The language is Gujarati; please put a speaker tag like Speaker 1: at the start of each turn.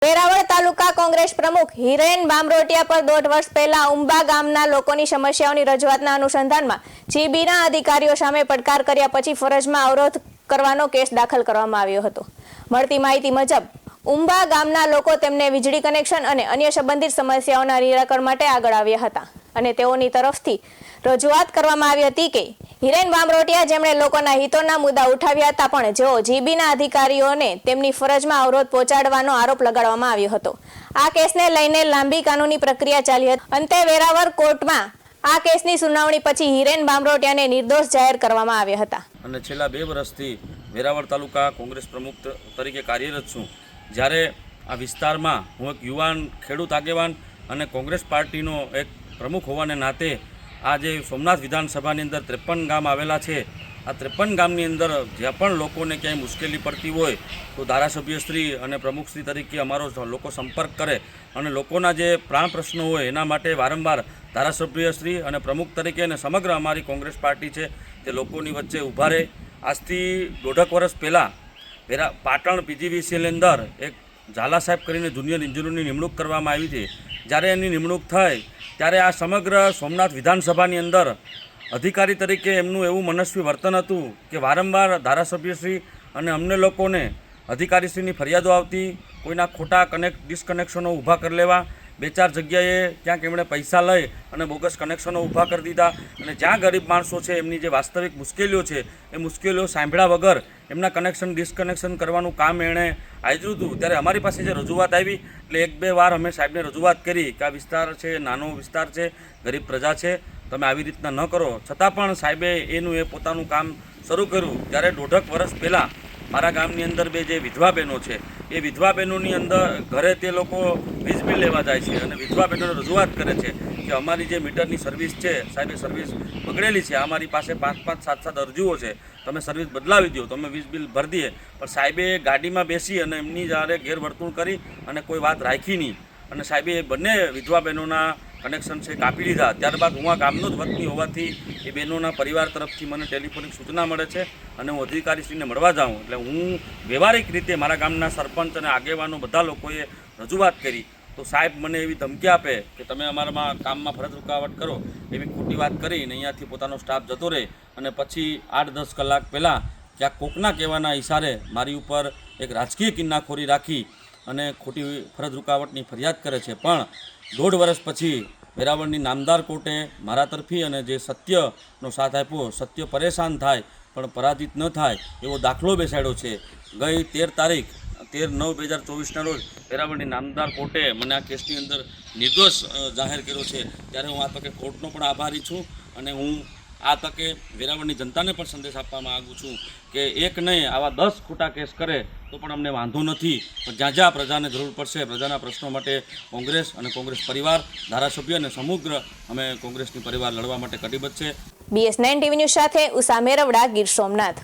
Speaker 1: વેરાવળ તાલુકા કોંગ્રેસ પ્રમુખ હિરેન બામરોટિયા પર 1.5 વર્ષ પહેલા ઉંબા ગામના લોકોની સમસ્યાઓની રજૂઆતના અનુસંધાનમાં જીબીના અધિકારીઓ સામે પડકાર કર્યા પછી ફરજમાં અવરોધ કરવાનો કેસ દાખલ કરવામાં આવ્યો હતો। મળતી માહિતી મુજબ ઉંબા ગામના લોકો તેમને વીજળી કનેક્શન અને અન્ય સંબંધિત સમસ્યાઓના નિરાકરણ માટે આગળ આવ્યા હતા અને તેઓની તરફથી રજૂઆત કરવામાં આવી હતી કે હિરેન બામરોટિયા જેમણે લોકોના હિતોના મુદ્દા ઉઠાવ્યા હતા પણ જેઓ જીબીના અધિકારીઓને તેમની ફરજમાં અવરોધ પહોંચાડવાનો આરોપ લગાડવામાં આવ્યો હતો। આ કેસને લઈને લાંબી કાનૂની પ્રક્રિયા ચાલી હતી। અંતે વેરાવળ કોર્ટમાં આ કેસની સુનાવણી પછી હિરેન બામરોટિયાને નિર્દોષ જાહેર કરવામાં આવ્યા હતા।
Speaker 2: અને છેલ્લા 2 વર્ષથી વેરાવળ તાલુકા કોંગ્રેસ પ્રમુખ તરીકે કાર્યરત છું। જ્યારે આ વિસ્તારમાં હું એક યુવાન ખેડૂત આગેવાન અને કોંગ્રેસ પાર્ટીનો એક પ્રમુખ હોવાને નાતે આ જે સોમનાથ વિધાનસભાની અંદર 53 ગામ આવેલા છે, આ 53 ગામની અંદર જ્યાં પણ લોકોને ક્યાંય મુશ્કેલી પડતી હોય તો ધારાસભ્યશ્રી અને પ્રમુખશ્રી તરીકે અમારો લોકો સંપર્ક કરે અને લોકોના જે પ્રાણ પ્રશ્નો હોય એના માટે વારંવાર ધારાસભ્યશ્રી અને પ્રમુખ તરીકે અને સમગ્ર અમારી કોંગ્રેસ પાર્ટી છે તે લોકોની વચ્ચે ઊભા રહે। આજથી 1.5 વર્ષ પહેલાં પાટણ પીજીવીસીએલની અંદર એક ઝાલા સાહેબ કરીને જુનિયર ઇન્જિનિયરની નિમણૂક કરવામાં આવી હતી। જ્યારે એની નિમણૂક થઈ ત્યારે આ સમગ્ર સોમનાથ વિધાનસભાની અંદર અધિકારી તરીકે એમનું એવું મનસ્વી વર્તન હતું કે વારંવાર ધારાસભ્યશ્રી અને અમને લોકોને અધિકારીશ્રીની ફરિયાદો આવતી, કોઈના ખોટા ડિસ્કનેક્શનો ઊભા કરી લેવા, 2-4 જગ્યાએ ક્યાંક એમણે પૈસા લઈ અને બોગસ કનેક્શનો ઊભા કરી દીધા અને જ્યાં ગરીબ માણસો છે એમની જે વાસ્તવિક મુશ્કેલીઓ છે એ મુશ્કેલીઓ સાંભળ્યા વગર એમના ડિસ્કનેક્શન કરવાનું કામ એણે આદર્યું હતું। ત્યારે અમારી પાસે જે રજૂઆત આવી એટલે 1-2 વાર અમે સાહેબને રજૂઆત કરી કે આ વિસ્તાર છે, નાનો વિસ્તાર છે, ગરીબ પ્રજા છે, તમે આવી રીતના ન કરો, છતાં પણ સાહેબે એ પોતાનું કામ શરૂ કર્યું। ત્યારે 1.5 વર્ષ પહેલાં મારા ગામની અંદર 2 જે વિધવા બહેનો છે એ વિધવા બહેનોની અંદર ઘરે તે લોકો વીજ બિલ લેવા જાય છે અને વિધવા બહેનોને રજૂઆત કરે છે કે અમારી જે મીટરની સર્વિસ છે સાહેબ, એ સર્વિસ બગડેલી છે, અમારી પાસે 5-5, 7-7 અરજીઓ છે, તમે સર્વિસ બદલાવી દો તો અમે વીજ બિલ ભરી દઈએ। પણ સાહેબે ગાડીમાં બેસી અને એમની જ્યારે ગેરવર્તણૂક કરી અને કોઈ વાત રાખી નહીં અને સાહેબે એ બંને વિધવા બહેનોના કનેક્શન છે કાપી લીધા। ત્યારબાદ હું આ ગામનો જ વતની હોવાથી એ બહેનોના પરિવાર તરફથી મને ટેલિફોનિક સૂચના મળે છે અને હું અધિકારીશ્રીને મળવા જાઉં એટલે હું વ્યવહારિક રીતે મારા ગામના સરપંચ અને આગેવાનો બધા લોકોએ રજૂઆત કરી તો સાહેબ મને એવી ધમકી આપે કે તમે અમારામાં કામમાં ફરજ રૂકાવટ કરો એવી ખોટી વાત કરીને અહીંયાથી પોતાનો સ્ટાફ જતો રહે અને પછી 8-10 કલાક પહેલાં ક્યાંક કોકના કહેવાના ઇશારે મારી ઉપર એક રાજકીય કિન્નાખોરી રાખી અને ખોટી ફરજ રૂકાવટની ફરિયાદ કરે છે। પણ 1.5 વર્ષ પછી વેરાવળની નામદાર કોર્ટે મારા તરફી અને જે સત્યનો સાથ આપ્યો, સત્ય પરેશાન થાય પણ પરાજિત ન થાય એવો દાખલો બેસાડ્યો છે। ગઈ 13 તારીખ 13/9/2024ના રોજ વેરાવળની નામદાર કોર્ટે મને આ કેસની અંદર નિર્દોષ જાહેર કર્યો છે। ત્યારે હું આ તકે કોર્ટનો પણ આભારી છું અને હું આ તકે વેરાવળની જનતાને પણ સંદેશ આપવા માગું છું કે એક નહીં આવા 10 ખોટા કેસ કરે તો પણ અમને વાંધો નથી, પણ જ્યાં જ્યાં પ્રજાને જરૂર પડશે, પ્રજાના પ્રશ્નો માટે કોંગ્રેસ અને કોંગ્રેસ પરિવાર, ધારાસભ્ય અને સમગ્ર અમે કોંગ્રેસની પરિવાર લડવા માટે કટિબદ્ધ છે।
Speaker 1: BS9 TV ન્યૂઝ સાથે ઉષા મેરવડા, ગીર સોમનાથ।